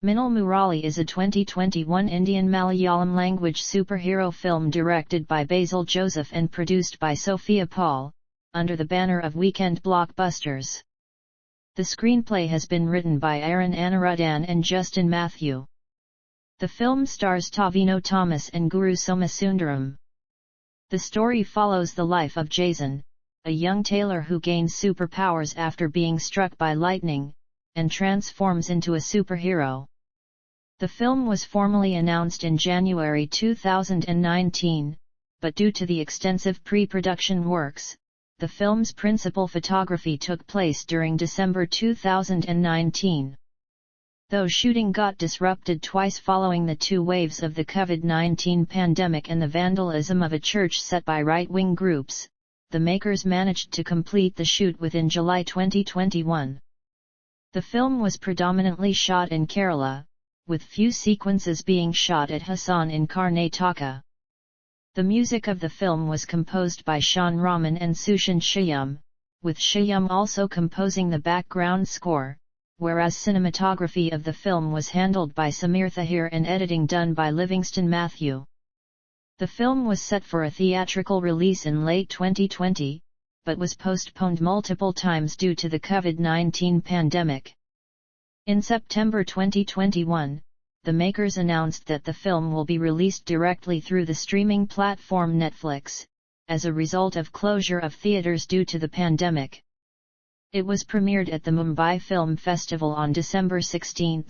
Minnal Murali is a 2021 Indian Malayalam-language superhero film directed by Basil Joseph and produced by Sophia Paul, under the banner of Weekend Blockbusters. The screenplay has been written by Aaron Anirudhan and Justin Matthew. The film stars Tavino Thomas and Guru Somasundaram. The story follows the life of Jason, a young tailor who gains superpowers after being struck by lightning, and transforms into a superhero. The film was formally announced in January 2019, but due to the extensive pre-production works, the film's principal photography took place during December 2019. Though shooting got disrupted twice following the two waves of the COVID-19 pandemic and the vandalism of a church set by right-wing groups, the makers managed to complete the shoot within July 2021. The film was predominantly shot in Kerala, with few sequences being shot at Hassan in Karnataka. The music of the film was composed by Sean Rahman and Sushan Shyam, with Shyam also composing the background score, whereas cinematography of the film was handled by Samir Thahir and editing done by Livingston Matthew. The film was set for a theatrical release in late 2020, but was postponed multiple times due to the COVID-19 pandemic. In September 2021, the makers announced that the film will be released directly through the streaming platform Netflix, as a result of closure of theaters due to the pandemic. It was premiered at the Mumbai Film Festival on December 16,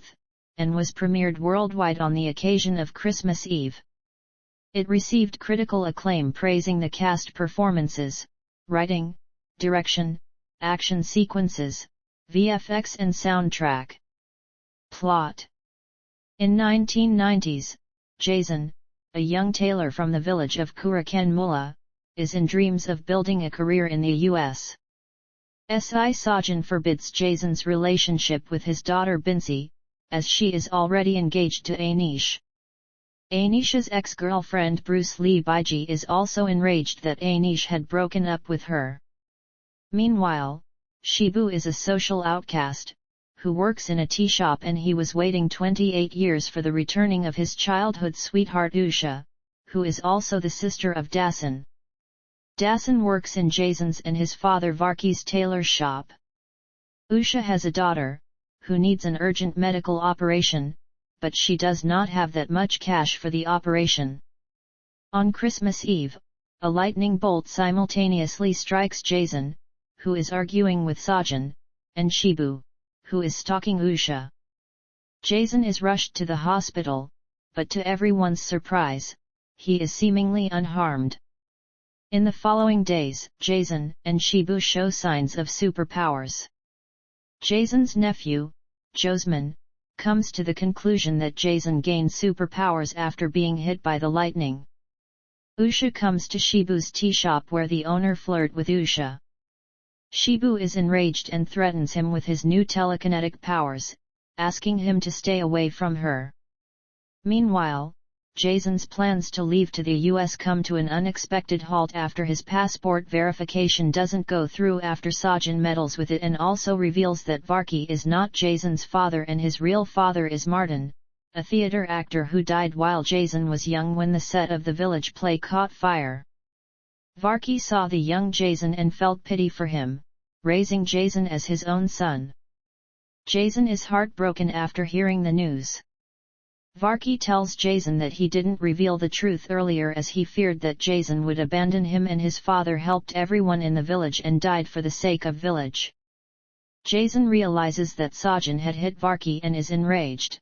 and was premiered worldwide on the occasion of Christmas Eve. It received critical acclaim praising the cast performances, writing, direction, action sequences, VFX and soundtrack. Plot. In 1990s, Jason, a young tailor from the village of Kurakanmula, is in dreams of building a career in the U.S. Sajan forbids Jason's relationship with his daughter Binsi, as she is already engaged to Anish. Anish's ex-girlfriend Bruce Lee Baiji is also enraged that Anish had broken up with her. Meanwhile, Shibu is a social outcast, who works in a tea shop, and he was waiting 28 years for the returning of his childhood sweetheart Usha, who is also the sister of Dasan. Dasan works in Jason's and his father Varki's tailor shop. Usha has a daughter, who needs an urgent medical operation, but she does not have that much cash for the operation. On Christmas Eve, a lightning bolt simultaneously strikes Jason, who is arguing with Sajan, and Shibu, who is stalking Usha. Jason is rushed to the hospital, but to everyone's surprise, he is seemingly unharmed. In the following days, Jason and Shibu show signs of superpowers. Jason's nephew, Josman, comes to the conclusion that Jason gained superpowers after being hit by the lightning. Usha comes to Shibu's tea shop where the owner flirts with Usha. Shibu is enraged and threatens him with his new telekinetic powers, asking him to stay away from her. Meanwhile, Jason's plans to leave to the US come to an unexpected halt after his passport verification doesn't go through after Sajan meddles with it and also reveals that Varki is not Jason's father and his real father is Martin, a theater actor who died while Jason was young when the set of the village play caught fire. Varki saw the young Jason and felt pity for him, raising Jason as his own son. Jason is heartbroken after hearing the news. Varki tells Jason that he didn't reveal the truth earlier as he feared that Jason would abandon him, and his father helped everyone in the village and died for the sake of village. Jason realizes that Sajan had hit Varki and is enraged.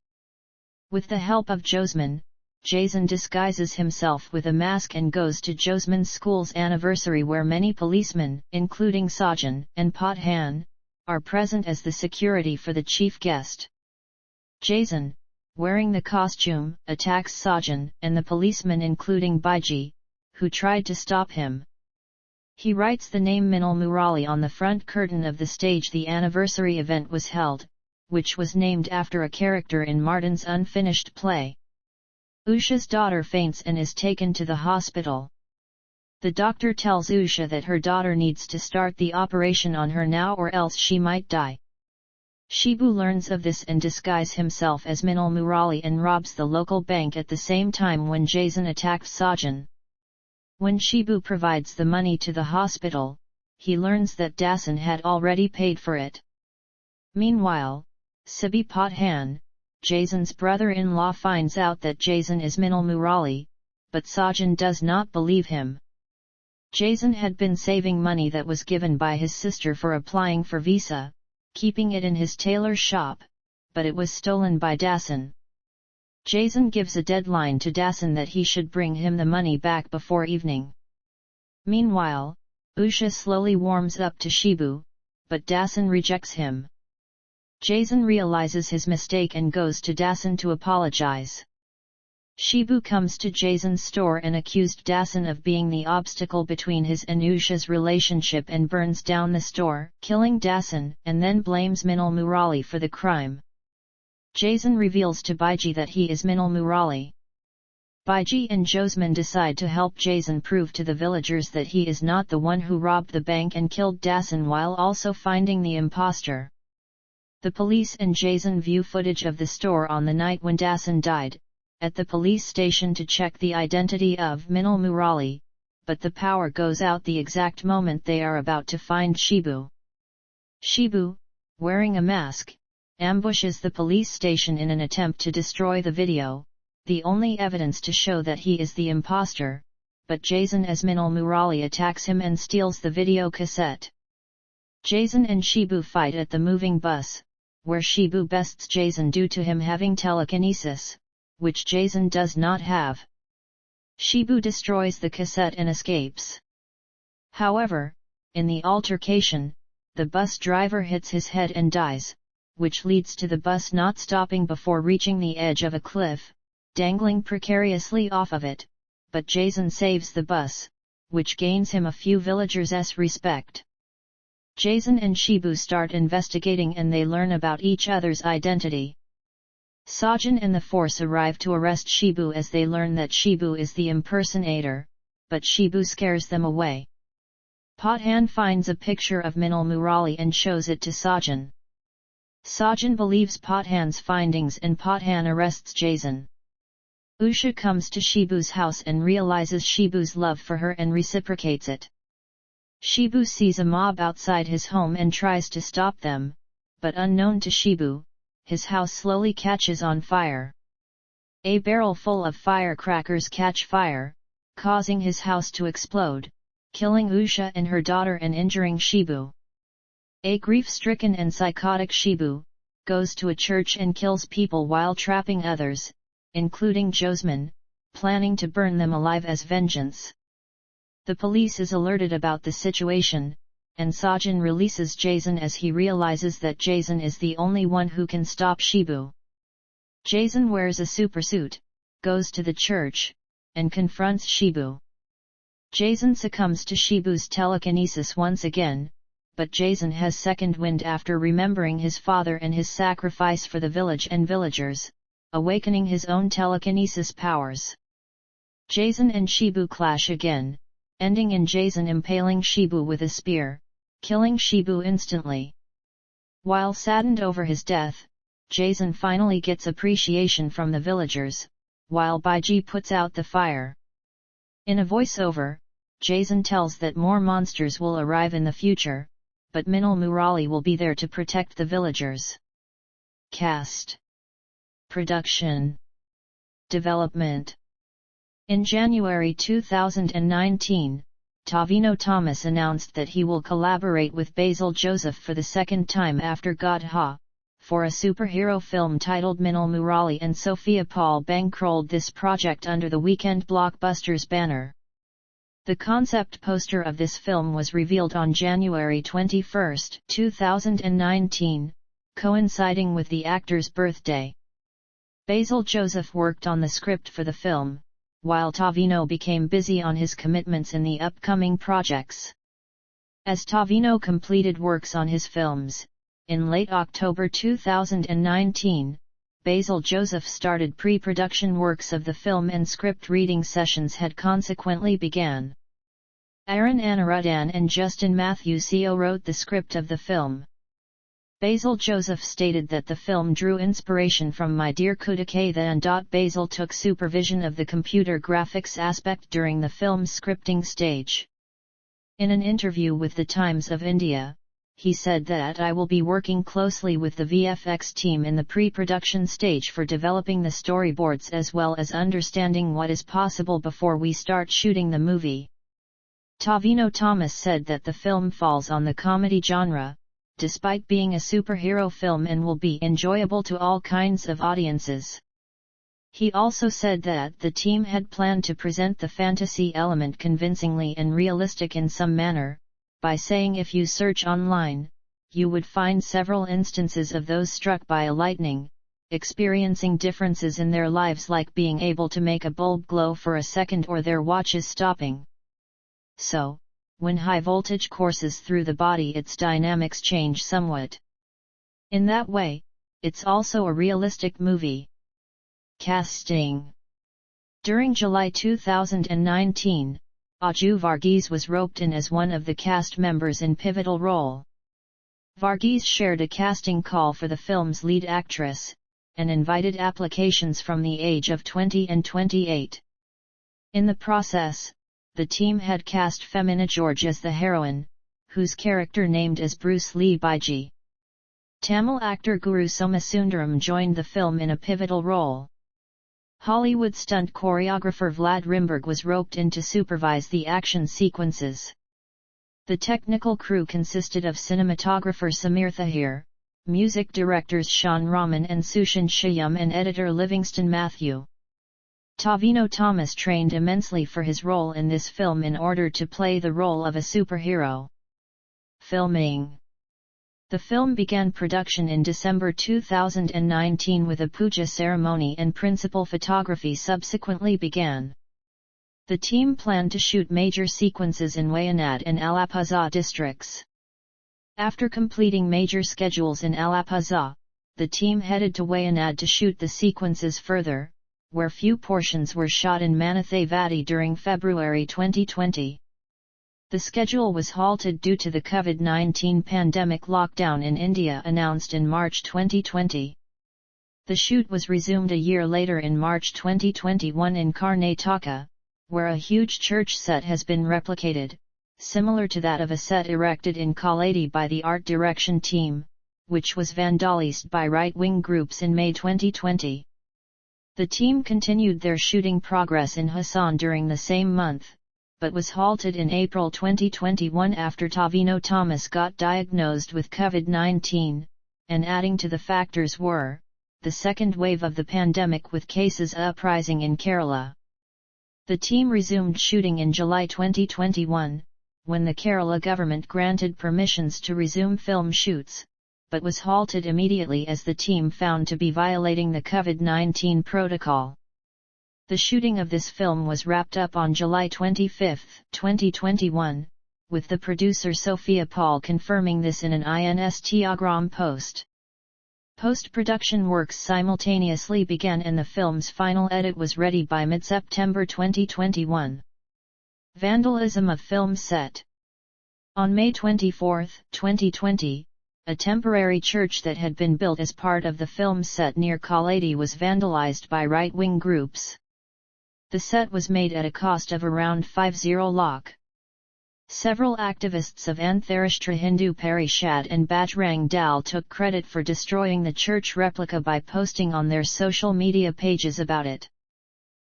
With the help of Josman, Jason disguises himself with a mask and goes to Josman's school's anniversary where many policemen, including Sajan and Pathan, are present as the security for the chief guest. Jason, wearing the costume, attacks Sajan and the policemen including Baiji, who tried to stop him. He writes the name Minnal Murali on the front curtain of the stage the anniversary event was held, which was named after a character in Martin's unfinished play. Usha's daughter faints and is taken to the hospital. The doctor tells Usha that her daughter needs to start the operation on her now or else she might die. Shibu learns of this and disguises himself as Minnal Murali and robs the local bank at the same time when Jason attacks Sajan. When Shibu provides the money to the hospital, he learns that Dasan had already paid for it. Meanwhile, Sibi Pathan, Jason's brother-in-law, finds out that Jason is Minnal Murali, but Sajan does not believe him. Jason had been saving money that was given by his sister for applying for visa, keeping it in his tailor shop, but it was stolen by Dasan. Jason gives a deadline to Dasan that he should bring him the money back before evening. Meanwhile, Usha slowly warms up to Shibu, but Dasan rejects him. Jason realizes his mistake and goes to Dasan to apologize. Shibu comes to Jason's store and accused Dasan of being the obstacle between his and Usha's relationship and burns down the store, killing Dasan, and then blames Minnal Murali for the crime. Jason reveals to Baiji that he is Minnal Murali. Baiji and Josman decide to help Jason prove to the villagers that he is not the one who robbed the bank and killed Dasan while also finding the imposter. The police and Jason view footage of the store on the night when Dasan died, at the police station to check the identity of Minnal Murali, but the power goes out the exact moment they are about to find Shibu. Shibu, wearing a mask, ambushes the police station in an attempt to destroy the video, the only evidence to show that he is the imposter, but Jason as Minnal Murali attacks him and steals the video cassette. Jason and Shibu fight at the moving bus, where Shibu bests Jason due to him having telekinesis, which Jason does not have. Shibu destroys the cassette and escapes. However, in the altercation, the bus driver hits his head and dies, which leads to the bus not stopping before reaching the edge of a cliff, dangling precariously off of it, but Jason saves the bus, which gains him a few villagers' respect. Jason and Shibu start investigating and they learn about each other's identity. Sajan and the force arrive to arrest Shibu as they learn that Shibu is the impersonator, but Shibu scares them away. Pathan finds a picture of Minnal Murali and shows it to Sajan. Sajan believes Pathan's findings and Pathan arrests Jason. Usha comes to Shibu's house and realizes Shibu's love for her and reciprocates it. Shibu sees a mob outside his home and tries to stop them, but unknown to Shibu, his house slowly catches on fire. A barrel full of firecrackers catch fire, causing his house to explode, killing Usha and her daughter and injuring Shibu. A grief-stricken and psychotic Shibu goes to a church and kills people while trapping others, including Josman, planning to burn them alive as vengeance. The police is alerted about the situation, and Sajan releases Jason as he realizes that Jason is the only one who can stop Shibu. Jason wears a supersuit, goes to the church, and confronts Shibu. Jason succumbs to Shibu's telekinesis once again, but Jason has second wind after remembering his father and his sacrifice for the village and villagers, awakening his own telekinesis powers. Jason and Shibu clash again, ending in Jason impaling Shibu with a spear, killing Shibu instantly. While saddened over his death, Jason finally gets appreciation from the villagers, while Baiji puts out the fire. In a voiceover, Jason tells that more monsters will arrive in the future, but Minnal Murali will be there to protect the villagers. Cast. Production. Development. In January 2019, Tavino Thomas announced that he will collaborate with Basil Joseph for the second time after Godha, for a superhero film titled Minnal Murali, and Sophia Paul bankrolled this project under the Weekend Blockbusters banner. The concept poster of this film was revealed on January 21, 2019, coinciding with the actor's birthday. Basil Joseph worked on the script for the film, while Tavino became busy on his commitments in the upcoming projects. As Tavino completed works on his films, in late October 2019, Basil Joseph started pre-production works of the film and script reading sessions had consequently began. Aaron Anirudhan and Justin Matthew Co wrote the script of the film. Basil Joseph stated that the film drew inspiration from My Dear Kudakatha and Basil took supervision of the computer graphics aspect during the film's scripting stage. In an interview with the Times of India, he said that I will be working closely with the VFX team in the pre-production stage for developing the storyboards as well as understanding what is possible before we start shooting the movie. Tavino Thomas said that the film falls on the comedy genre, despite being a superhero film, and will be enjoyable to all kinds of audiences. He also said that the team had planned to present the fantasy element convincingly and realistic in some manner, by saying if you search online, you would find several instances of those struck by a lightning, experiencing differences in their lives like being able to make a bulb glow for a second or their watches stopping. So, when high voltage courses through the body, its dynamics change somewhat. In that way, it's also a realistic movie. Casting. During July 2019, Aju Varghese was roped in as one of the cast members in pivotal role. Varghese shared a casting call for the film's lead actress, and invited applications from the age of 20 and 28. In the process, the team had cast Femina George as the heroine, whose character named as Bruce Lee Baiji. Tamil actor Guru Somasundaram joined the film in a pivotal role. Hollywood stunt choreographer Vlad Rimberg was roped in to supervise the action sequences. The technical crew consisted of cinematographer Samir Thahir, music directors Sean Rahman and Sushant Shyam, and editor Livingston Matthew. Tavino Thomas trained immensely for his role in this film in order to play the role of a superhero. Filming. The film began production in December 2019 with a puja ceremony, and principal photography subsequently began. The team planned to shoot major sequences in Wayanad and Alappuzha districts. After completing major schedules in Alappuzha, the team headed to Wayanad to shoot the sequences further, where few portions were shot in Manathavati during February 2020. The schedule was halted due to the COVID-19 pandemic lockdown in India announced in March 2020. The shoot was resumed a year later in March 2021 in Karnataka, where a huge church set has been replicated, similar to that of a set erected in Kaladi by the art direction team, which was vandalized by right-wing groups in May 2020. The team continued their shooting progress in Hassan during the same month, but was halted in April 2021 after Tavino Thomas got diagnosed with COVID-19, and adding to the factors were the second wave of the pandemic with cases uprising in Kerala. The team resumed shooting in July 2021, when the Kerala government granted permissions to resume film shoots, but was halted immediately as the team found to be violating the COVID-19 protocol. The shooting of this film was wrapped up on July 25, 2021, with the producer Sophia Paul confirming this in an Instagram post. Post-production works simultaneously began and the film's final edit was ready by mid-September 2021. Vandalism of film set. On May 24, 2020, a temporary church that had been built as part of the film set near Kaladi was vandalized by right-wing groups. The set was made at a cost of around 50 lakh. Several activists of Antharashtra Hindu Parishad and Bajrang Dal took credit for destroying the church replica by posting on their social media pages about it.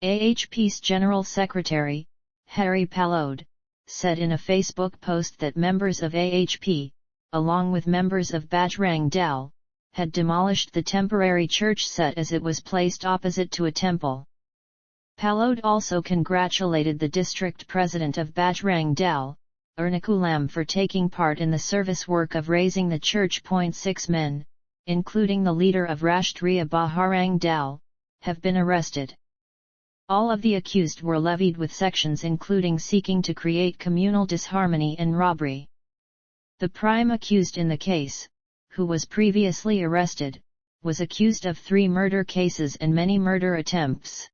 AHP's General Secretary, Hari Palod, said in a Facebook post that members of AHP, along with members of Bajrang Dal, had demolished the temporary church set as it was placed opposite to a temple. Palod also congratulated the district president of Bajrang Dal, Ernakulam, for taking part in the service work of raising the church. 6 men, including the leader of Rashtriya Bajarang Dal, have been arrested. All of the accused were levied with sections including seeking to create communal disharmony and robbery. The prime accused in the case, who was previously arrested, was accused of 3 murder cases and many murder attempts.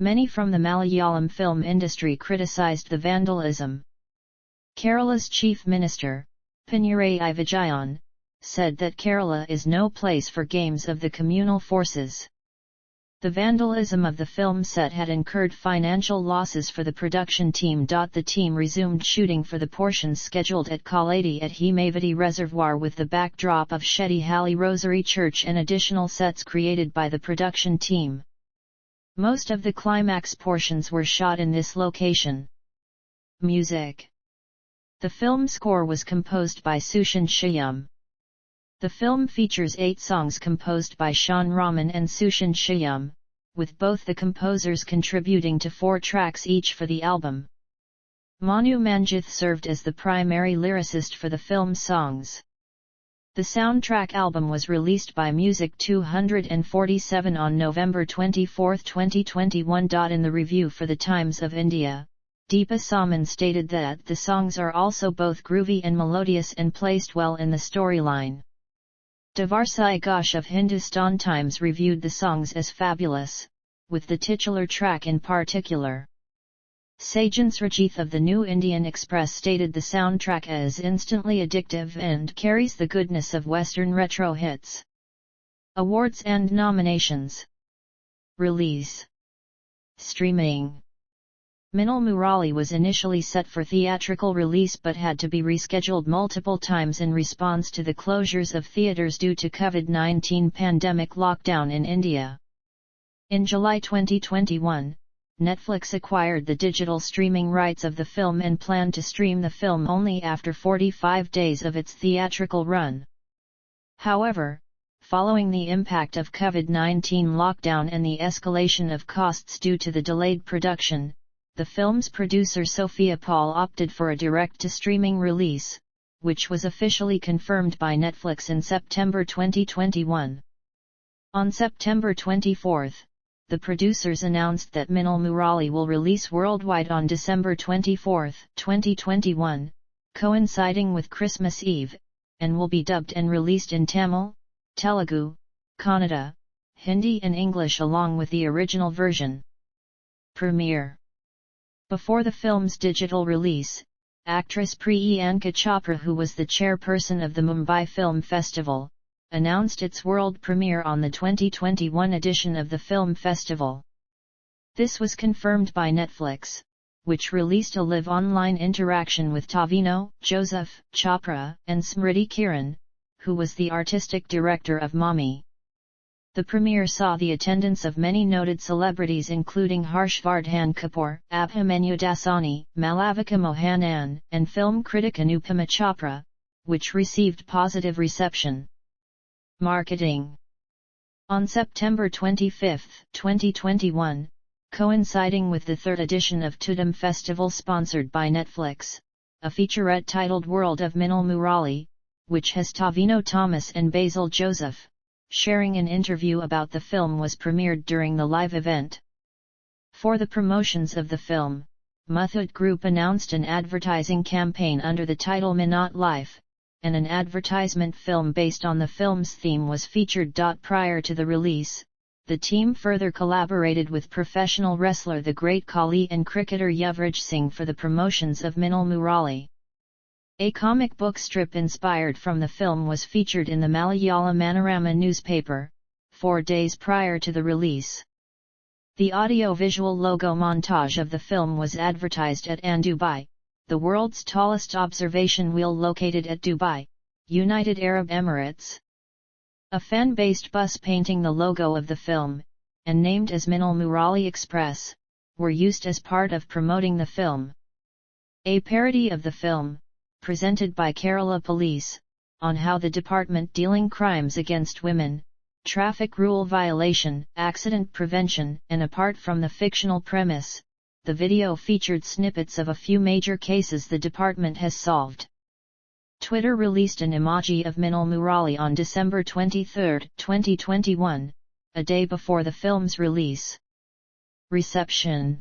Many from the Malayalam film industry criticized the vandalism. Kerala's Chief Minister, Pinarayi Vijayan, said that Kerala is no place for games of the communal forces. The vandalism of the film set had incurred financial losses for the production team. The team resumed shooting for the portions scheduled at Kaladi at Hemavati Reservoir with the backdrop of Shetty Halli Rosary Church and additional sets created by the production team. Most of the climax portions were shot in this location. Music. The film score was composed by Sushan Shyam. The film features 8 songs composed by Shan Raman and Sushan Shyam, with both the composers contributing to 4 tracks each for the album. Manu Manjith served as the primary lyricist for the film's songs. The soundtrack album was released by Music 247 on November 24, 2021. In the review for the Times of India, Deepa Saman stated that the songs are also both groovy and melodious and placed well in the storyline. Devarsai Ghosh of Hindustan Times reviewed the songs as fabulous, with the titular track in particular. Sajan Srajith of the New Indian Express stated the soundtrack as instantly addictive and carries the goodness of Western retro hits. Awards and nominations. Release. Streaming. Minnal Murali was initially set for theatrical release but had to be rescheduled multiple times in response to the closures of theatres due to COVID-19 pandemic lockdown in India. In July 2021, Netflix acquired the digital streaming rights of the film and planned to stream the film only after 45 days of its theatrical run. However, following the impact of COVID-19 lockdown and the escalation of costs due to the delayed production, the film's producer Sophia Paul opted for a direct-to-streaming release, which was officially confirmed by Netflix in September 2021. On September 24, the producers announced that Minnal Murali will release worldwide on December 24, 2021, coinciding with Christmas Eve, and will be dubbed and released in Tamil, Telugu, Kannada, Hindi and English along with the original version. Premiere. Before the film's digital release, actress Priyanka Chopra, who was the chairperson of the Mumbai Film Festival, announced its world premiere on the 2021 edition of the film festival. This was confirmed by Netflix, which released a live online interaction with Basil Joseph, Chopra, and Smriti Kiran, who was the artistic director of Mommy. The premiere saw the attendance of many noted celebrities including Harshvardhan Kapoor, Abhimanyu Dasani, Malavika Mohanan, and film critic Anupama Chopra, which received positive reception. Marketing. On September 25, 2021, coinciding with the 3rd edition of Tudum Festival sponsored by Netflix, a featurette titled World of Minnal Murali, which has Tavino Thomas and Basil Joseph, sharing an interview about the film, was premiered during the live event. For the promotions of the film, Muthoot Group announced an advertising campaign under the title Minot Life, and an advertisement film based on the film's theme was featured. Prior to the release, the team further collaborated with professional wrestler The Great Khali and cricketer Yuvraj Singh for the promotions of Minnal Murali. A comic book strip inspired from the film was featured in the Malayalam Manorama newspaper, 4 days prior to the release. The audio-visual logo montage of the film was advertised at Dubai, the world's tallest observation wheel located at Dubai, United Arab Emirates. A fan-based bus painting the logo of the film, and named as Minnal Murali Express, were used as part of promoting the film. A parody of the film, presented by Kerala Police, on how the department dealing crimes against women, traffic rule violation, accident prevention, and apart from the fictional premise, the video featured snippets of a few major cases the department has solved. Twitter released an emoji of Minnal Murali on December 23, 2021, a day before the film's release. Reception.